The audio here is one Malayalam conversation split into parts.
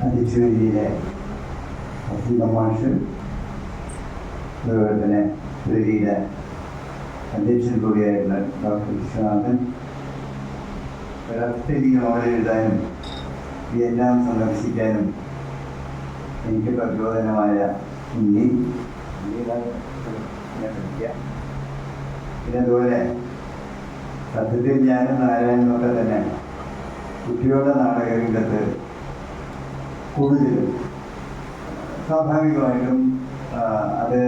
അതിച്ചുവരിയിലെ മാഷ്, അതുപോലെ തന്നെ വേദിയിലെ അധ്യക്ഷൻ കൂടിയായിട്ടുള്ള ഡോക്ടർ വിശ്വനാഥൻ, ഒരർത്ഥരി നോവൽ എഴുതാനും വിയറ്റ്നാം സന്ദർശിക്കാനും എനിക്ക് പ്രചോദനമായ ഉണ്ണി, പിന്നെ അതുപോലെ സത്യത്തിൽ ഞാനും നാരായണനൊക്കെ തന്നെ കുട്ടികളുടെ നാടകരംഗത്ത് കൂടുതലും സ്വാഭാവികമായിട്ടും അത്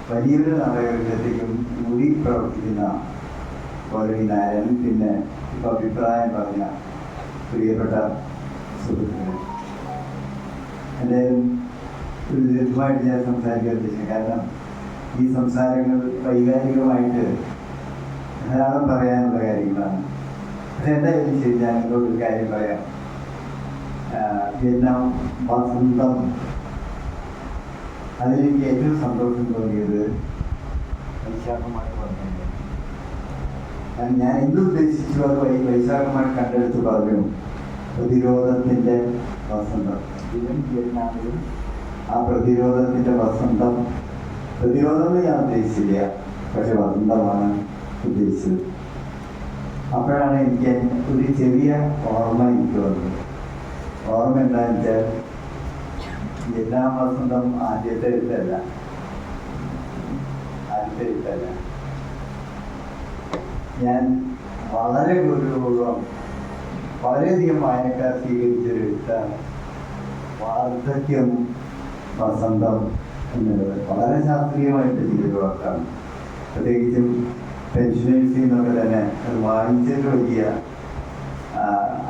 വലിയൊരു നാടകരംഗത്തേക്കും കൂടി പ്രവർത്തിക്കുന്ന പോലെ നാരായണൻ, പിന്നെ ഇപ്പോൾ അഭിപ്രായം പറഞ്ഞ പ്രിയപ്പെട്ട സുഹൃത്തുക്കൾ, എന്തായാലും ഒരു ദീർഘമായിട്ട് ഞാൻ സംസാരിക്കാൻ ഉദ്ദേശിച്ചു. കാരണം ഈ സംസാരങ്ങൾ വൈകാരികമായിട്ട് ധാരാളം പറയാനുള്ള കാര്യങ്ങളാണ്. പക്ഷെ എന്തായാലും ശരി, ഞാൻ നിങ്ങളോട് ഒരു കാര്യം പറയാം. വിയറ്റ്നാം വസന്തം, അതിലെനിക്ക് ഏറ്റവും സന്തോഷം തോന്നിയത് വൈശാഖമായി പറഞ്ഞത്. ഞാൻ എന്തുദ്ദേശിച്ചു അത് വൈശാഖമായി കണ്ടെടുത്ത് പറഞ്ഞു. പ്രതിരോധത്തിൻ്റെ വസന്തം, ഇതിലും വിയറ്റ്നാമിലും ആ പ്രതിരോധത്തിൻ്റെ വസന്തം. പ്രതിരോധം ഞാൻ ഉദ്ദേശിച്ചില്ല, പക്ഷെ വസന്തമാണ് ഉദ്ദേശിച്ചത്. അപ്പോഴാണ് എനിക്ക് ഒരു ചെറിയ ഓർമ്മ എനിക്ക് വന്നത്. ഓർമ്മ എന്താണെന്ന് വെച്ചാൽ, വിയറ്റ്നാം വസന്തം ആദ്യത്തെ എഴുത്തല്ല. ഞാൻ വളരെ ഗൗരവപൂർവ്വം വളരെയധികം വായനക്കാർ സ്വീകരിച്ചൊരു എഴുത്താണ് വാർദ്ധക്യം വസന്തം എന്നുള്ളത്. വളരെ ശാസ്ത്രീയമായിട്ട് ചെയ്തൊരു വാക്കാണ്. പ്രത്യേകിച്ചും പെൻഷനേഴ്സിൽ നിന്നൊക്കെ തന്നെ അത് വായിച്ചൊരു വലിയ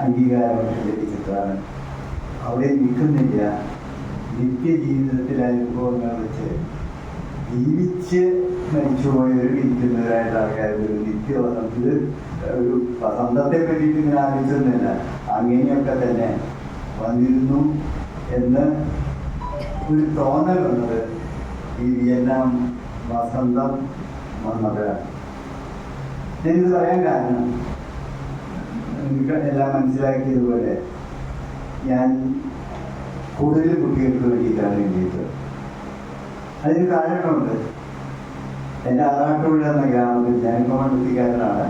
അംഗീകാരം ലഭിച്ചിട്ടാണ്. അവിടെ നിൽക്കുന്നില്ല. നിത്യജീവിതത്തിലെ അനുഭവങ്ങൾ വെച്ച് ജീവിച്ച് മരിച്ചുപോയവരും ഇരിക്കുന്നവരായിട്ട് ആൾക്കാർ ഒരു നിത്യവസന്തത്തിൽ ഒരു വസന്തത്തെ പറ്റിയിട്ട് ഇങ്ങനെ ആലോചിച്ചൊന്നുമില്ല, അങ്ങനെയൊക്കെ തന്നെ വന്നിരുന്നു എന്ന് ഒരു തോന്നൽ വന്നത് ഈ വിയറ്റ്നാം വസന്തം വന്നപ്പോഴാണ്. ഞാനിത് പറയാൻ കാരണം, നിങ്ങൾക്ക് എല്ലാം മനസ്സിലാക്കിയതുപോലെ ഞാൻ കൂടുതൽ കുട്ടികൾക്ക് വേണ്ടിയിട്ടാണ് എഴുതിയത്. അതിന് കാരണമുണ്ട്. എൻ്റെ ആറാട്ടുപുഴ എന്ന ഗ്രാമത്തിൽ, ഞാനിപ്പോൾ മണ്ണുത്തിക്കാരനാണ്,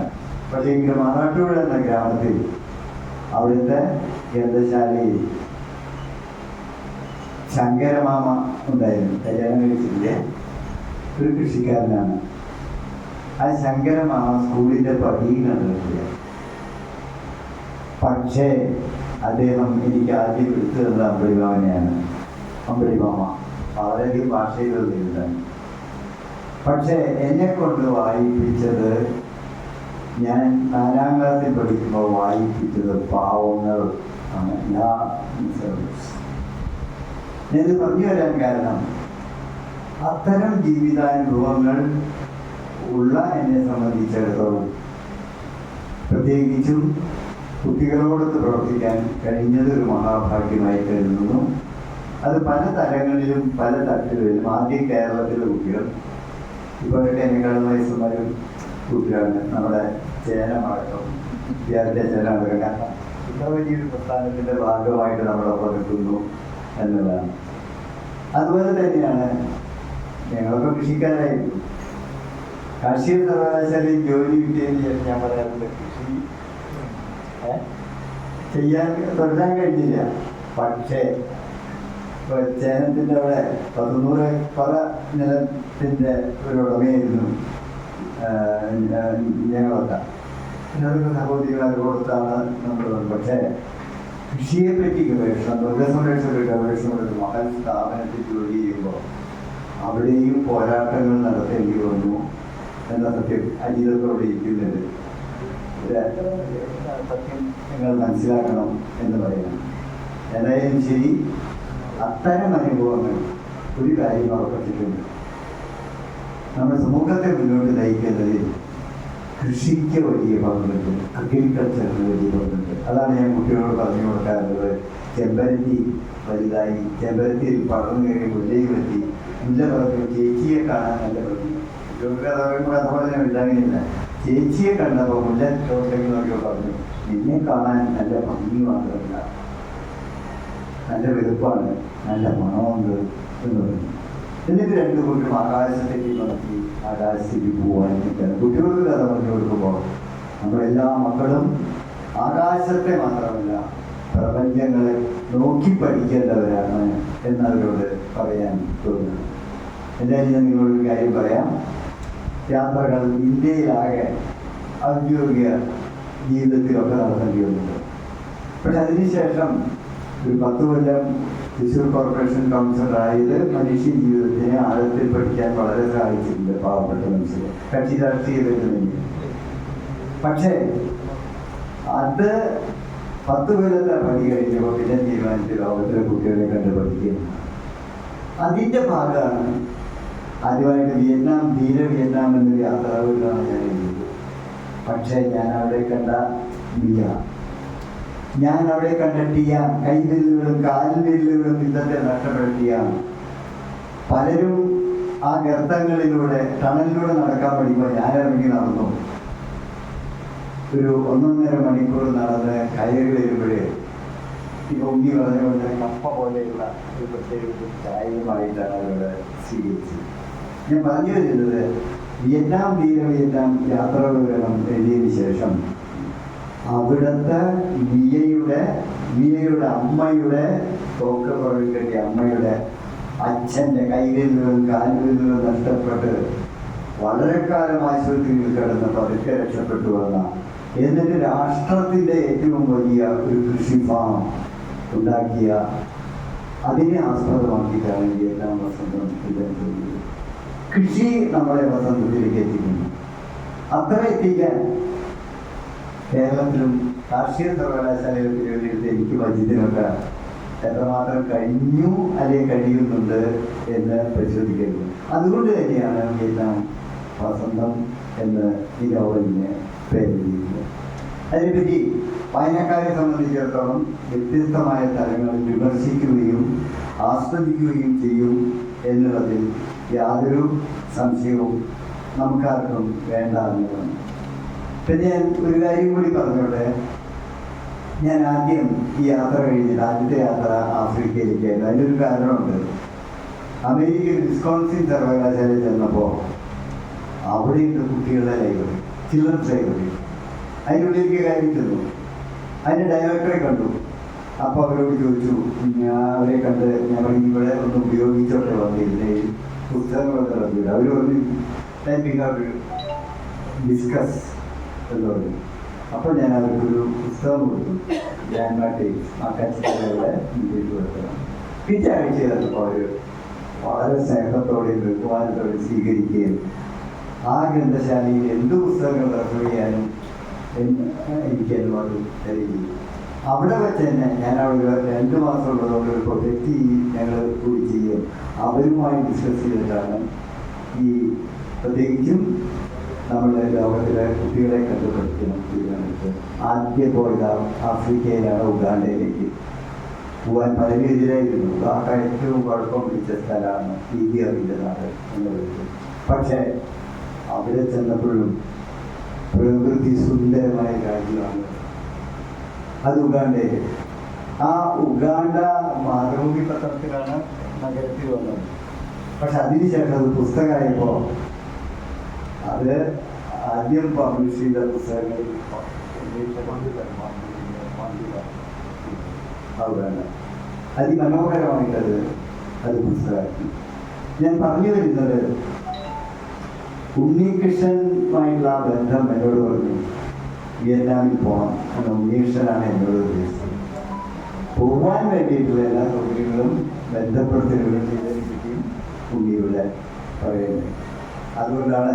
പക്ഷേ എങ്കിലും ആറാട്ടുപുഴ എന്ന ഗ്രഹത്തിൽ അവിടുത്തെ ഗ്രന്ഥശാലയിൽ ശങ്കരമാമ ഉണ്ടായിരുന്നു. കല്യാണം കഴിച്ചിട്ടില്ല, ഒരു കൃഷിക്കാരനാണ്. ആ ശങ്കരമാമ സ്കൂളിൻ്റെ പടിയിൽ നടന്നിട്ടില്ല. പക്ഷേ അദ്ദേഹം എനിക്ക് ആദ്യം എടുത്തു തന്നത് അമ്പിളിമാമനെയാണ്. അമ്പിളിമാമ വളരെയധികം ഭാഷയിലുള്ള എഴുതാണ്. പക്ഷേ എന്നെ കൊണ്ട് വായിപ്പിച്ചത്, ഞാൻ 4ാം ക്ലാസ്സിൽ പഠിക്കുമ്പോൾ വായിപ്പിച്ചത് പാവങ്ങൾ ആണ്. ഞാനിത് പറഞ്ഞു വരാൻ കാരണം, അത്തരം ജീവിതാനുഭവങ്ങൾ ഉള്ള എന്നെ സംബന്ധിച്ചിടത്തോളം, പ്രത്യേകിച്ചും കുട്ടികളോടൊത്ത് പ്രവർത്തിക്കാൻ കഴിഞ്ഞതൊരു മഹാഭാഗ്യമായി കരുതുന്നു. അത് പല തലങ്ങളിലും പല തട്ടുകളിലും. ആദ്യം കേരളത്തിലെ കുട്ടികൾ, ഇപ്പോഴൊക്കെ എന്നെക്കാളും വയസ്സുമാരും കുട്ടികളാണ്. നമ്മുടെ ചേനമടക്കം, വിദ്യാർത്ഥി ചേനമടക്കം. കാരണം ഇത്ര വലിയൊരു പ്രസ്ഥാനത്തിൻ്റെ ഭാഗമായിട്ട് നമ്മളൊപ്പം നിൽക്കുന്നു എന്നുള്ളതാണ്. അതുപോലെ തന്നെയാണ് ഞങ്ങളൊക്കെ കൃഷിക്കാരായിരുന്നു. കാർഷിക സർവകലാശാലയിൽ ജോലി കിട്ടിയതിന് ശേഷം ഞാൻ പറയാറുണ്ട്, കൃഷി തുടരാൻ കഴിഞ്ഞില്ല. പക്ഷേ ചേനത്തിൻ്റെ അവിടെ 100 ഏക്കർ നിലത്തിൻ്റെ ഒരു ഉടമയായിരുന്നു ഞങ്ങളൊക്കെ. അതൊക്കെ സഹോദരിമാർ കൊടുത്താണ് നമ്മൾ. പക്ഷേ കൃഷിയെപ്പറ്റി ഗവേഷണം, മൃഗസംരക്ഷണ ഗവേഷണം ഒരു മഹൽ സ്ഥാപനത്തിൽ ജോലി ചെയ്യുമ്പോൾ അവിടെയും പോരാട്ടങ്ങൾ നടത്തേണ്ടി വന്നു എന്ന സത്യം അജിതത്തോടെ ഇരിക്കുന്നുണ്ട്. സത്യം നിങ്ങൾ മനസ്സിലാക്കണം എന്ന് പറയുന്നു. എന്തായാലും ശരി, അത്തരം അനുഭവങ്ങൾ ഒരു കാര്യം ഉറപ്പിച്ചിട്ടുണ്ട്. നമ്മുടെ സമൂഹത്തെ മുന്നോട്ട് നയിക്കുന്നതിൽ കൃഷിക്ക് വലിയ പങ്കുണ്ട്, അഗ്രികൾച്ചറിന് വലിയ പങ്കുണ്ട്. അതാണ് ഞാൻ കുട്ടികളോട് പറഞ്ഞു കൊടുക്കാറുള്ളത്. ചെമ്പരത്തി വലുതായി, ചെമ്പരത്തിയിൽ പടർന്നു കയറി മുല്ലയിൽ എത്തി, മുല്ല പറഞ്ഞു ചേച്ചിയെ കാണാൻ നല്ല ഭംഗി. അതുപോലെ തന്നെ ഉണ്ടാകുന്നില്ല. ചേച്ചിയെ കണ്ടപ്പോൾ മുല്ല ചോട്ടെങ്കിൽ നോക്കിയോ പറഞ്ഞു, നിന്നെ കാണാൻ നല്ല ഭംഗി മാത്രമല്ല നല്ല വെളുപ്പാണ്, നല്ല മണമുണ്ട് എന്ന് പറഞ്ഞു. എന്നിട്ട് രണ്ടു കൂട്ടരും ആകാശത്തേക്ക് നോക്കി ആകാശത്തേക്ക് പോകാൻ നിൽക്കുകയാണ്. കുട്ടികൾക്ക് കഥ പറഞ്ഞു കൊടുക്കുമ്പോൾ നമ്മളെല്ലാ മക്കളും ആകാശത്തെ മാത്രമല്ല പ്രപഞ്ചങ്ങളെ നോക്കി പഠിക്കേണ്ടവരാണ് എന്നവരോട് പറയാൻ തോന്നുന്നു. എന്തായാലും ഞാൻ നിങ്ങളൊരു കാര്യം പറയാം. യാത്രകൾ ഇന്ത്യയിലാകെ ഔദ്യോഗിക ജീവിതത്തിലൊക്കെ നടത്തേണ്ടി വന്നിട്ടുണ്ട്. പക്ഷെ അതിനുശേഷം ഒരു 10 കൊല്ലം തൃശ്ശൂർ കോർപ്പറേഷൻ കൗൺസിലറായത് മനുഷ്യ ജീവിതത്തിനെ ആഴത്തിൽ പഠിക്കാൻ വളരെ സഹായിച്ചിട്ടുണ്ട് പാവപ്പെട്ട മനുഷ്യരെ, കക്ഷി രാഷ്ട്രീയത്തിലേക്ക്. പക്ഷേ അത് 10 കൊല്ലത്തെ പണി കഴിഞ്ഞപ്പോൾ പിന്നെ തീരുമാനിച്ചു ലോകത്തിലെ കുട്ടികളെ കണ്ട് പഠിക്കുക. അതിൻ്റെ ഭാഗമാണ് ആദ്യമായിട്ട് വിയറ്റ്നാം, വിയറ്റ്നാം എന്നൊരു യാത്രാവിലാണ് ഞാൻ എഴുതിയത്. പക്ഷേ ഞാൻ അവിടെ കണ്ട മിയ, ഞാൻ അവിടെ കണ്ടെത്തിയ കൈവിരലുകളും കാൽവിരലുകളും ഇന്നത്തെ നഷ്ടപ്പെടുത്തിയ പലരും ആ ഗർത്തങ്ങളിലൂടെ ടണലിലൂടെ നടക്കാൻ പഠിക്കുമ്പോൾ ഞാൻ ഇറങ്ങി നടന്നു. ഒരു 1.5 മണിക്കൂർ നടന്ന് കയറി വരുമ്പോഴേ ഈ ഉണ്ണി പറഞ്ഞുകൊണ്ട് കപ്പ പോലെയുള്ള ഒരു പ്രത്യേക ചായയുമായിട്ടാണ് അവരുടെ സ്വീകരിച്ചത്. ഞാൻ പറഞ്ഞു വരുന്നത് വിയറ്റ്നാം യാത്രാ വിവരണം എഴുതിയതിനു ശേഷം അവിടുത്തെ മിയയുടെ അമ്മയുടെ തോക്ക് പുറകിൽ അമ്മയുടെ അച്ഛൻ്റെ കൈവിരലുകളും കാൽവിരലുകളും നഷ്ടപ്പെട്ട് വളരെ കാലം ആശുപത്രിയിൽ കിടന്ന് പതുക്കെ രക്ഷപ്പെട്ടു വന്ന, എന്നിട്ട് രാഷ്ട്രത്തിൻ്റെ ഏറ്റവും വലിയ ഒരു കൃഷി ഫാം ഉണ്ടാക്കിയ, അതിനെ ആസ്പദമാക്കിയിട്ടാണ് വിയറ്റ്നാം വസന്തം ഇതെത്തുന്നത്. കൃഷി നമ്മളെ വസന്തത്തിലേക്ക് എത്തിക്കുന്നു. അത്ര എത്തിക്കാൻ കേരളത്തിലും കാർഷിക സർവകലാശാലയിലും തിരുവനന്തപുരത്ത് എനിക്ക് വൈദ്യുതിനൊക്കെ എത്രമാത്രം കഴിഞ്ഞു അല്ലെങ്കിൽ കഴിയുന്നുണ്ട് എന്ന് പരിശോധിക്കരുത്. അതുകൊണ്ട് തന്നെയാണ് വിയറ്റ്നാം വസന്തം എന്ന് ഈ നോവലിനെ പേരിട്ടിരിക്കുന്നത്. അതിനെപ്പറ്റി വായനക്കാരെ സംബന്ധിച്ചിടത്തോളം വ്യത്യസ്തമായ തലങ്ങളിൽ വിമർശിക്കുകയും ആസ്വദിക്കുകയും ചെയ്യും എന്നുള്ളതിൽ യാതൊരു സംശയവും നമുക്കാർക്കും വേണ്ട എന്നുള്ളതാണ്. പിന്നെ ഞാൻ ഒരു കാര്യം കൂടി പറഞ്ഞോട്ടെ. ഞാൻ ആദ്യം ഈ യാത്ര കഴിഞ്ഞിട്ട് ആദ്യത്തെ യാത്ര ആഫ്രിക്കയിലേക്കായിരുന്നു. അതിനൊരു കാരണമുണ്ട്. അമേരിക്കയിൽ വിസ്കോൺസിൻ സർവകലാശാലയിൽ ചെന്നപ്പോൾ അവിടെയുണ്ട് കുട്ടികളുടെ ലൈബ്രറി, ചിൽഡ്രൻസ് ലൈബ്രറി. അതിനുള്ളിലേക്ക് കയറി ചെന്നു. അതിൻ്റെ ഡയറക്ടറെ കണ്ടു. അപ്പോൾ അവരോട് ചോദിച്ചു, ഞാൻ അവരെ കണ്ട് ഞാൻ ഇവിടെ ഒന്ന് ഉപയോഗിച്ചോട്ടെ വന്നിരുന്നേ, പുസ്തകങ്ങളൊക്കെ നടത്തിയിട്ട്. അവർ പറഞ്ഞു ഡിസ്കസ് എന്ന് പറഞ്ഞു. അപ്പോൾ ഞാൻ അവർക്കൊരു പുസ്തകം കൊടുത്തു, ഗ്രാൻഡ് ടേക്സ്, ആ കച്ചവടങ്ങളുടെ ഇംഗ്ലീഷ് കൊടുത്തതാണ്. പിറ്റേ ആഴ്ച ചെന്നപ്പോൾ അവർ വളരെ സ്നേഹത്തോടെയും ബഹുമാനത്തോടെ സ്വീകരിക്കുകയും ആ ഗ്രന്ഥശാലയിൽ എന്ത് പുസ്തകങ്ങൾ റെഫർ ചെയ്യാനും എനിക്ക് അനുവാദം തരികയും, അവിടെ വെച്ച് തന്നെ ഞാൻ അവിടെ 2 മാസം ഉള്ളതുകൊണ്ട് ഒരു പ്രൊജക്റ്റ് ഞങ്ങൾ കൂടി ചെയ്യും അവരുമായി ഡിസ്കസ് ചെയ്തിട്ടാണ് ഈ പ്രത്യേകിച്ചും നമ്മുടെ ലോകത്തിലെ കുട്ടികളെ കണ്ടുപിടിക്കണം തീരുമാനിച്ചത്. ആദ്യം പോയത് ആഫ്രിക്കയിലാണ്, ഉഗാണ്ടയിലേക്ക് പോകാൻ പലരും എതിരായിരുന്നു. ഉഗാണ്ട ഏറ്റവും കുഴപ്പം പിടിച്ച സ്ഥലമാണ്, രീതി അറിഞ്ഞ നാട് എന്നുള്ളത്. പക്ഷേ അവിടെ ചെന്നപ്പോഴും പ്രകൃതി സുന്ദരമായ രാജ്യമാണ് അത് ഉഗാണ്ടയിൽ. ആ ഉഗാണ്ട മാതൃഭൂമി പത്രത്തിലാണ് നഗരത്തിൽ വന്നത്. പക്ഷെ അതിനുശേഷം അത് പുസ്തകമായപ്പോൾ അത് ആദ്യം പബ്ലിഷ് ചെയ്ത പുസ്തകങ്ങൾ ഉഗാണ്ട അതിമനോഹരമായിട്ടത് അത് പുസ്തകമാക്കി. ഞാൻ പറഞ്ഞു വരുന്നത് ഉണ്ണികൃഷ്ണനുമായിട്ടുള്ള ആ ബന്ധം എന്നോട് പറഞ്ഞു വിയറ്റ്നാമിൽ പോകണം എന്ന ഉണ്ണികൃഷ്ണനാണ് എന്നോട് ഉദ്ദേശിച്ചത്. പോകാൻ വേണ്ടിയിട്ടുള്ള എല്ലാ സൗകര്യങ്ങളും ബന്ധപ്പെടുത്തലുകളും ചെയ്തതിനെ പറ്റിയും ഉണ്ണിയുടെ പറയുന്നത്. അതുകൊണ്ടാണ്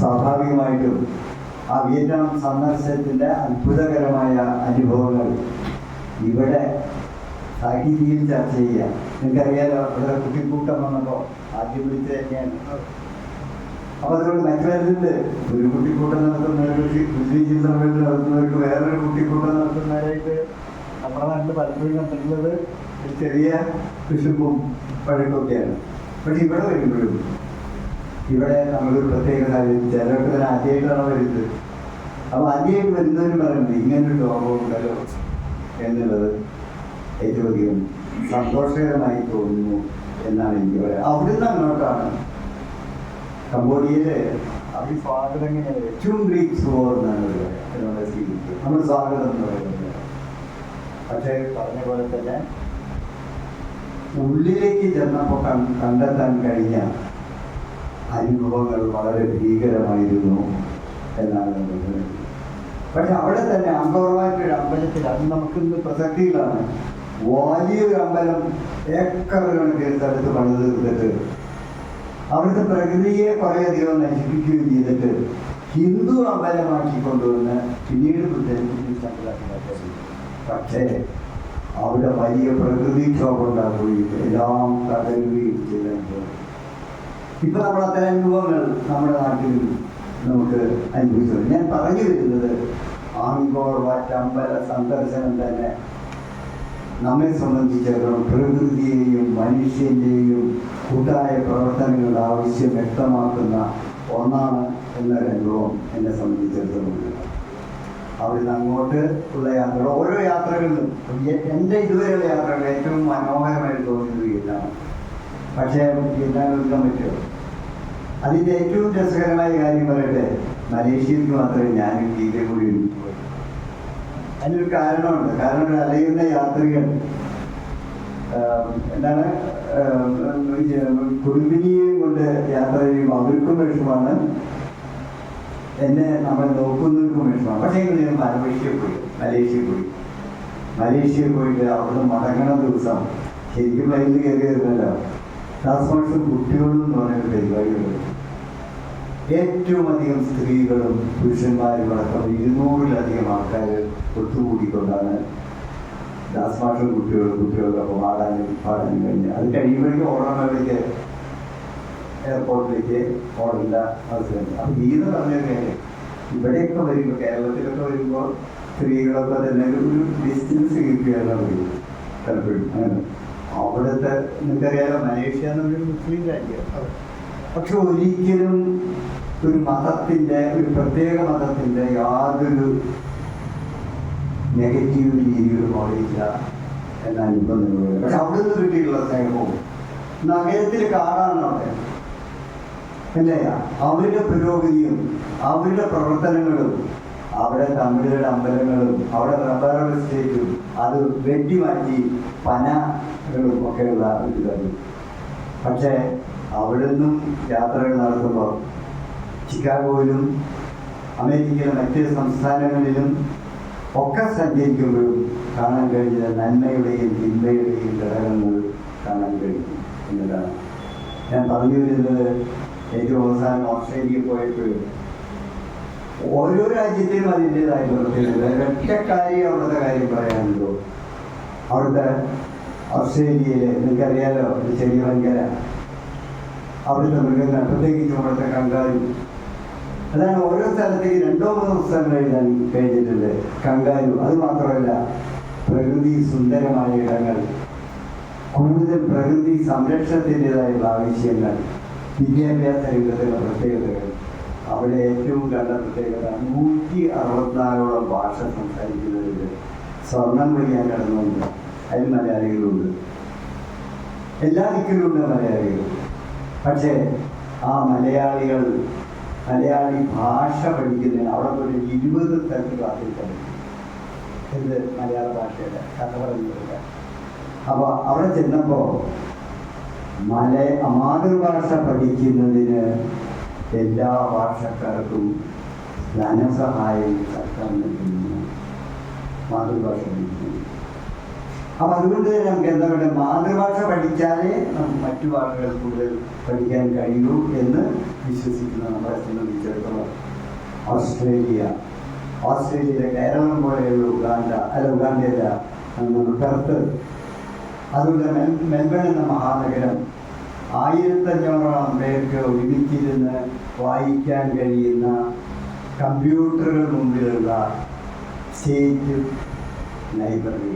സ്വാഭാവികമായിട്ടും ആ വിയറ്റ്നാം സന്ദർശനത്തിൻ്റെ അത്ഭുതകരമായ അനുഭവങ്ങൾ ഇവിടെ സാഹിത്യയിൽ ചർച്ച ചെയ്യാം. നിങ്ങൾക്കറിയാലോ, ഇവിടെ കുട്ടിക്കൂട്ടം വന്നപ്പോൾ ആദ്യം വിളിച്ച് തന്നെയാണ്. അപ്പോൾ അതുകൊണ്ട് മറ്റുള്ളവരുണ്ട്, ഒരു കുട്ടിക്കൂട്ടം നടത്തുന്നവർക്ക്, മുസ്ലിം ചിന്തകളിൽ നടത്തുന്നവർക്ക് വേറൊരു കുട്ടിക്കൂട്ടം നടത്തുന്നവരായിട്ട് നമ്മുടെ നാട്ടിൽ പലപ്പോഴും കണ്ടിട്ടുള്ളത് ഒരു ചെറിയ വിശുപ്പും പഴക്കമൊക്കെയാണ്. പക്ഷെ ഇവിടെ വരുമ്പോഴും ഇവിടെ നമ്മളൊരു പ്രത്യേക കാര്യം, ചിലർക്ക് തന്നെ ആദ്യമായിട്ടാണ് വരുന്നത്. അപ്പോൾ ആദ്യമായിട്ട് വരുന്നവരും പറയുന്നത് ഇങ്ങനൊരു ലോകം ഉണ്ടല്ലോ എന്നുള്ളത്. ഏറ്റവും അധികം സന്തോഷകരമായി തോന്നുന്നു എന്നാണ് എനിക്ക് പറയാം. അവിടുന്ന് അങ്ങോട്ടാണ് കംബോഡിയയിലെ അവർ സ്വാഗതം എങ്ങനെയാണ് ഏറ്റവും ഗ്രീക്ക് സ്ലോർ എന്നാണ് പറയുക സ്വീകരിക്കുക. നമ്മൾ സ്വാഗതം എന്ന് പറയുന്നത്. പക്ഷേ പറഞ്ഞ പോലെ തന്നെ ഉള്ളിലേക്ക് ചെന്നപ്പോൾ കണ്ടെത്താൻ കഴിഞ്ഞ അനുഭവങ്ങൾ വളരെ ഭീകരമായിരുന്നു എന്നാണ് പറയുന്നത്. പക്ഷെ അവിടെ തന്നെ അംഗോർവാറ്റൊരു അമ്പലത്തിൽ അത് നമുക്കിന്ന് പ്രസക്തിയിലാണ്. വലിയൊരു അമ്പലം ഏക്കർ കണക്കിന് സ്ഥലത്ത് പണി തീർത്തിട്ട് അവിടുത്തെ പ്രകൃതിയെ കുറേയധികം നശിപ്പിക്കുകയും ചെയ്തിട്ട് ഹിന്ദു അമ്പലമാക്കി കൊണ്ടുവന്ന് പിന്നീട് ബുദ്ധൻ. പക്ഷേ അവിടെ വലിയ പ്രകൃതിക്ഷോഭം ഉണ്ടാക്കുകയും എല്ലാം തകരുകയും ചെയ്തിട്ടുണ്ട്. ഇപ്പൊ നമ്മൾ അത്തരം അനുഭവങ്ങൾ നമ്മുടെ നാട്ടിൽ നമുക്ക് അനുഭവിച്ചു. ഞാൻ പറഞ്ഞു വരുന്നത് ആങ്കോർ വാറ്റ് അമ്പല സന്ദർശനം തന്നെ നമ്മെ സംബന്ധിച്ചിടത്തോളം പ്രകൃതിയെയും മനുഷ്യൻ്റെയും കൂട്ടായ പ്രവർത്തനങ്ങളുടെ ആവശ്യം വ്യക്തമാക്കുന്ന ഒന്നാണ് എന്നൊരനുഭവം എന്നെ സംബന്ധിച്ചിടത്തോളം. അവിടുന്ന് അങ്ങോട്ട് ഉള്ള യാത്രകൾ, ഓരോ യാത്രകളിലും എൻ്റെ ഇതുവരെയുള്ള യാത്രകൾ ഏറ്റവും മനോഹരമായിട്ട് തോന്നിയത് വിയറ്റ്നാം. പക്ഷേ വിയറ്റ്നാം എടുക്കാൻ പറ്റുമോ? അതിൻ്റെ ഏറ്റവും രസകരമായ കാര്യം പറയട്ടെ, മലേഷ്യക്ക് മാത്രമേ ഞാനും ഗീതയെ കൂടി ഒരുമിച്ച് പോയി. അതിനൊരു കാരണമുണ്ട്. കാരണം അലയുന്ന യാത്രികൻ എന്താണ് കുടുംബിനിയെയും കൊണ്ട് യാത്ര ചെയ്യുമ്പോൾ അവർക്കും വിഷമാണ്, എന്നെ നമ്മളെ നോക്കുന്നവർക്കും വിഷമാണ്. പക്ഷേ ഞാൻ മലേഷ്യയിൽ പോയിട്ട് അവിടുന്ന് മടങ്ങണ ദിവസം ശരിക്കും ഫ്ലൈറ്റിൽ കയറി വരുന്നല്ലോ, ടാസ്മാഷും കുട്ടികളും എന്ന് പറയുന്ന പരിപാടികൾ. ഏറ്റവും അധികം സ്ത്രീകളും പുരുഷന്മാരും അടക്കം 200-ലധികം ആൾക്കാർ ഒത്തുകൂടിക്കൊണ്ടാണ് ടാസ്മാഷും കുട്ടികൾക്കൊപ്പം പാടാനും കഴിഞ്ഞ് അത് കഴിയുമ്പോഴേക്കും ഓടണവിടേക്ക് എയർപോർട്ടിലേക്ക് ഓടേണ്ട അവസരം. അപ്പം ഗീത പറഞ്ഞൊക്കെ ഇവിടെയൊക്കെ വരുമ്പോൾ, കേരളത്തിലൊക്കെ വരുമ്പോൾ സ്ത്രീകളൊക്കെ തന്നെ ഒരു ഡിസ്റ്റൻസ് കീപ്പിയാണ് പറയുന്നത് പലപ്പോഴും. അങ്ങനെ അവിടുത്തെ നിങ്ങൾക്കറിയാലോ, മലേഷ്യ എന്നൊരു മുസ്ലിം രാജ്യം. പക്ഷെ ഒരിക്കലും ഒരു മതത്തിൻ്റെ, ഒരു പ്രത്യേക മതത്തിൻ്റെ യാതൊരു നെഗറ്റീവ് രീതിയിൽ പാടില്ല എന്ന അനുഭവം നിങ്ങൾ. പക്ഷെ അവിടെ നിന്ന് കിട്ടിയിട്ടുള്ള സ്നേഹവും നഗരത്തിൽ കാടാണ് അവിടെ അല്ലേ, അവരുടെ പുരോഗതിയും അവരുടെ പ്രവർത്തനങ്ങളും അവിടെ തമിഴരുടെ അമ്പലങ്ങളും അവിടെ റബ്ബർ എസ്റ്റേറ്റും അത് വെട്ടിമാറ്റി പനകളും ഒക്കെയുള്ള ഒരു കാര്യം. പക്ഷേ അവിടെ നിന്നും യാത്രകൾ നടത്തുമ്പോൾ ചിക്കാഗോയിലും അമേരിക്കയിലെ മറ്റ് സംസ്ഥാനങ്ങളിലും ഒക്കെ സഞ്ചരിക്കുമ്പോഴും കാണാൻ കഴിഞ്ഞത് നന്മയുടെയും തിന്മയുടെയും ഘടകങ്ങൾ കാണാൻ കഴിയും എന്നതാണ്. ഞാൻ പറഞ്ഞു വരുന്നത് ഏറ്റവും അവസാനം ഓസ്ട്രേലിയ പോയപ്പോഴും ഓരോ രാജ്യത്തിനും അതിൻ്റെതായ പ്രത്യേകത. ഒറ്റക്കാര്യം അവിടുത്തെ കാര്യം പറയാനുള്ളൂ. അവിടുത്തെ ഓസ്ട്രേലിയയിലെ നിങ്ങൾക്കറിയാലോ, ഒരു ചെറിയ വൻകര, അവിടുത്തെ മൃഗങ്ങൾ, പ്രത്യേകിച്ച് അവിടുത്തെ കങ്കാരു. അതാണ് ഓരോ സ്ഥലത്തേക്ക് 2-3 പുസ്തകങ്ങൾ എഴുതാൻ കഴിഞ്ഞിട്ടുണ്ട്. കങ്കാരു. അത് മാത്രമല്ല, പ്രകൃതി സുന്ദരമായ ഇടങ്ങൾ, കൂടുതൽ പ്രകൃതി സംരക്ഷണത്തിൻ്റെതായുള്ള ആവശ്യങ്ങൾ, വിദ്യാഭ്യാസ രംഗത്തുള്ള പ്രത്യേകതകൾ. അവിടെ ഏറ്റവും കണ്ട പ്രത്യേകത 164ഓളം ഭാഷ സംസാരിക്കുന്നതിൽ സ്വർണം വഴിയാൻ കടന്നുണ്ട്. അതിൽ മലയാളികളുണ്ട്, എല്ലാ ദിക്കിലുണ്ട് മലയാളികൾ. പക്ഷേ ആ മലയാളി ഭാഷ പഠിക്കുന്നതിന് അവിടെ ഒരു 20 സ്ഥലത്ത് ക്ലാസ്സിൽ പഠിക്കും. എന്ത് മലയാള ഭാഷയുടെ കഥ പറയുന്നില്ല. അപ്പോൾ അവിടെ ചെന്നപ്പോൾ മാതൃഭാഷ പഠിക്കുന്നതിന് എല്ലാ ഭാഷക്കാർക്കും ധനസഹായം സർക്കാർ നൽകുന്നു മാതൃഭാഷ പഠിക്കുന്നു. അപ്പം അതുകൊണ്ട് തന്നെ നമുക്ക് എന്താ പറയുക, മാതൃഭാഷ പഠിച്ചാലേ നമുക്ക് മറ്റു ഭാഷകൾ കൂടുതൽ പഠിക്കാൻ കഴിയൂ എന്ന് വിശ്വസിക്കുന്ന നമ്മളെ സംബന്ധിച്ചിടത്തോളം ഓസ്ട്രേലിയയിലെ കേരളം പോലെയുള്ള ഉഗാണ്ടയില പെർത്ത്, അതുപോലെ മെൽബൺ എന്ന മഹാനഗരം 1500ഓളം പേർക്ക് ഒരുമിച്ചിരുന്ന് വായിക്കാൻ കഴിയുന്ന കമ്പ്യൂട്ടറുകൾ മുമ്പിലുള്ള സ്റ്റേറ്റ് ലൈബ്രറി.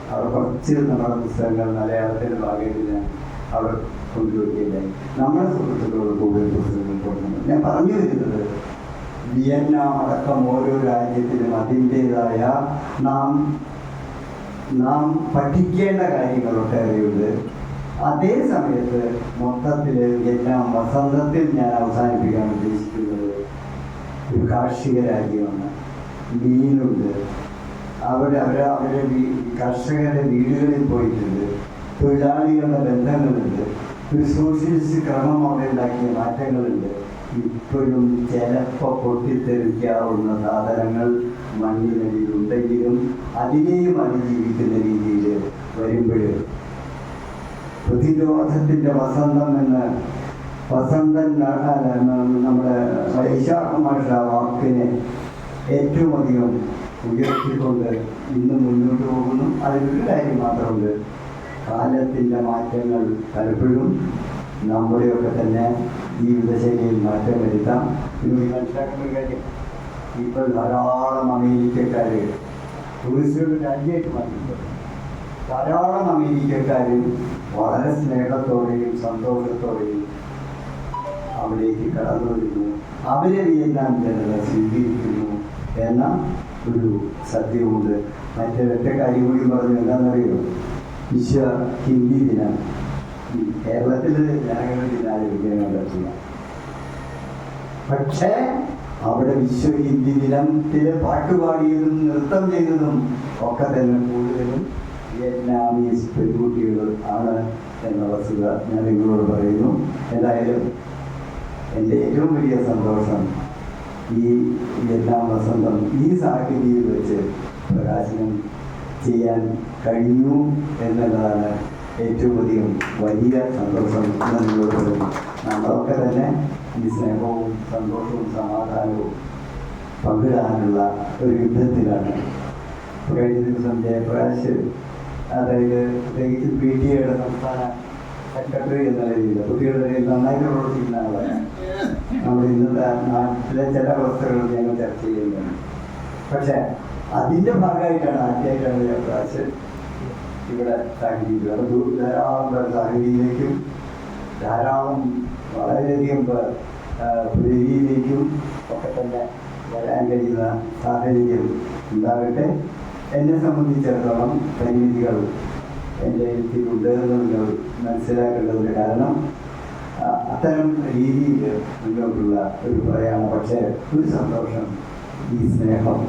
അവിടെ കുറച്ച് നമ്മുടെ പുസ്തകങ്ങൾ മലയാളത്തിൻ്റെ ഭാഗത്തിന് അവിടെ കൊണ്ടുവരികയുണ്ടായി. നമ്മുടെ സുഹൃത്തുക്കളോട് കൂടുതൽ പുസ്തകങ്ങൾ കൊടുക്കുന്നു. ഞാൻ പറഞ്ഞു വരുന്നത്, വിയറ്റ്നാം അടക്കം ഓരോ രാജ്യത്തിനും അതിൻ്റേതായ നാം നാം പഠിക്കേണ്ട കാര്യങ്ങൾ ഒട്ടേറെയുണ്ട്. അതേ സമയത്ത് മൊത്തത്തിൽ എല്ലാം വസന്തത്തിൽ ഞാൻ അവസാനിപ്പിക്കാൻ ഉദ്ദേശിക്കുന്നത് ഒരു കാർഷിക രാജ്യമാണ്. മീനുണ്ട്, അവരുടെ കർഷകരുടെ വീടുകളിൽ പോയിട്ടുണ്ട്, തൊഴിലാളികളുടെ ബന്ധങ്ങളുണ്ട്, ഒരു സോഷ്യലിസ്റ്റ് ക്രമം അവിടെ ഉണ്ടാക്കിയ മാറ്റങ്ങളുണ്ട്. ഇപ്പോഴും ചിലപ്പോൾ പൊട്ടിത്തെറിക്കാവുന്ന സാധനങ്ങൾ മണ്ണിനടിയിലുണ്ടെങ്കിലും അതിനെയും അതിജീവിക്കുന്ന രീതിയിൽ വരുമ്പോൾ പ്രതിരോധത്തിൻ്റെ വസന്തം എന്ന് വസന്തൻ നമ്മുടെ വൈശാഖമാഷ വാക്കിനെ ഏറ്റവും അധികം ഉയർത്തിക്കൊണ്ട് ഇന്ന് മുന്നോട്ട് പോകുന്നു. അതിലൊരു കാര്യം മാത്രമുണ്ട്, കാലത്തിൻ്റെ മാറ്റങ്ങൾ പലപ്പോഴും നമ്മുടെയൊക്കെ തന്നെ ജീവിതശൈലിയിൽ മാറ്റം വരുത്താം. ഇത് മനസ്സിലാക്കുന്ന കാര്യം, ഇപ്പോൾ ധാരാളം അമേരിക്കക്കാർ ടൂറിസ്റ്റുകളുടെ രാജ്യമായിട്ട് മാറ്റിയിട്ടുണ്ട്. ധാരാളം അമേരിക്കക്കാരും വളരെ സ്നേഹത്തോടെയും സന്തോഷത്തോടെയും അവിടേക്ക് കടന്നു വരുന്നു. അവരെ വിയറ്റ്നാം ജനത സ്വീകരിക്കുന്നു എന്ന ഒരു സത്യമുണ്ട്. മറ്റൊരൊറ്റ കാര്യം കൂടി പറഞ്ഞു, എന്താണെന്നറിയോ? വിശ്വ ഹിന്ദി ദിനം കേരളത്തിൽ ജനങ്ങളുടെ ദിനം ആചരിക്കാൻ പറ്റില്ല. പക്ഷേ അവിടെ വിശ്വ ഹിന്ദി ദിനത്തിൽ പാട്ടുപാടിയതും നൃത്തം ചെയ്തതും ഒക്കെ തന്നെ കൂടുതലും വിയറ്റ്നാമീസ് പെൺകുട്ടികൾ ആണ് എന്ന വസ്തുത ഞാൻ നിങ്ങളോട് പറയുന്നു. എന്തായാലും എൻ്റെ ഏറ്റവും വലിയ സന്തോഷം ഈ വിയറ്റ്നാം വസന്തം ഈ സാഹചര്യത്തിൽ വെച്ച് പ്രകാശനം ചെയ്യാൻ കഴിഞ്ഞു എന്നുള്ളതാണ് ഏറ്റവും അധികം വലിയ സന്തോഷം എന്ന് നിങ്ങളോട് പറയുന്നു. നമ്മളൊക്കെ തന്നെ ഈ സ്നേഹവും സന്തോഷവും സമാധാനവും പങ്കിടാനുള്ള ഒരു യുദ്ധത്തിലാണ്. കഴിഞ്ഞ ദിവസം ജയപ്രകാശ്, അതായത് പ്രത്യേകിച്ച് PTA സംസ്ഥാന സെക്രട്ടറി എന്ന രീതിയിൽ കുട്ടികളുടെ നന്നായിട്ട് പ്രവർത്തിക്കുന്ന ആളാണ്. നമ്മുടെ ഇന്നത്തെ നാട്ടിലെ ചില അവസ്ഥകൾ ഞങ്ങൾ ചർച്ച ചെയ്യുന്നത്. പക്ഷേ അതിൻ്റെ ഭാഗമായിട്ടാണ് ആദ്യമായിട്ടാണ് ജയപ്രകാശ് ഇവിടെ സാഹചര്യം ധാരാളം പേർ സാഹചര്യത്തിലേക്കും ധാരാളം വളരെയധികം പേർ പുലരിയിലേക്കും ഒക്കെ തന്നെ വരാൻ കഴിയുന്ന സാഹചര്യം ഉണ്ടാകട്ടെ. എന്നെ സംബന്ധിച്ചിടത്തോളം പരിമിതികൾ എൻ്റെ എഴുത്തിലുണ്ട് എന്ന് നിങ്ങൾ മനസ്സിലാക്കേണ്ടതിന് കാരണം അത്തരം രീതിയിൽ മുന്നോട്ടുള്ള ഒരു പറയാണ്. പക്ഷേ ഒരു സന്തോഷം, ഈ സ്നേഹം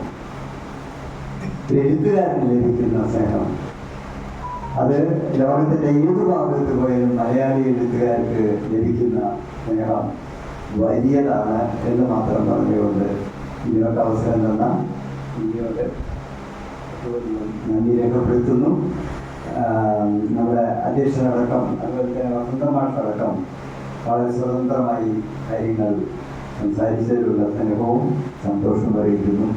എഴുത്തുകാരന് ലഭിക്കുന്ന സ്നേഹം അത് ലോകത്തിൻ്റെ ഏത് ഭാഗത്ത് പോയാലും മലയാളി എഴുത്തുകാർക്ക് ലഭിക്കുന്ന സ്നേഹം വലിയതാണ് എന്ന് മാത്രം പറഞ്ഞുകൊണ്ട് ഇതിനൊക്കെ അവസരം തന്ന ഇതിനോട് നന്ദി രേഖപ്പെടുത്തുന്നു. നമ്മുടെ അധ്യക്ഷനടക്കം അതുപോലെ തന്നെ വസന്തമാഷടക്കം വളരെ സ്വതന്ത്രമായി കാര്യങ്ങൾ സംസാരിച്ചതിലുള്ള സ്നേഹവും സന്തോഷവും അറിയിക്കുന്നു.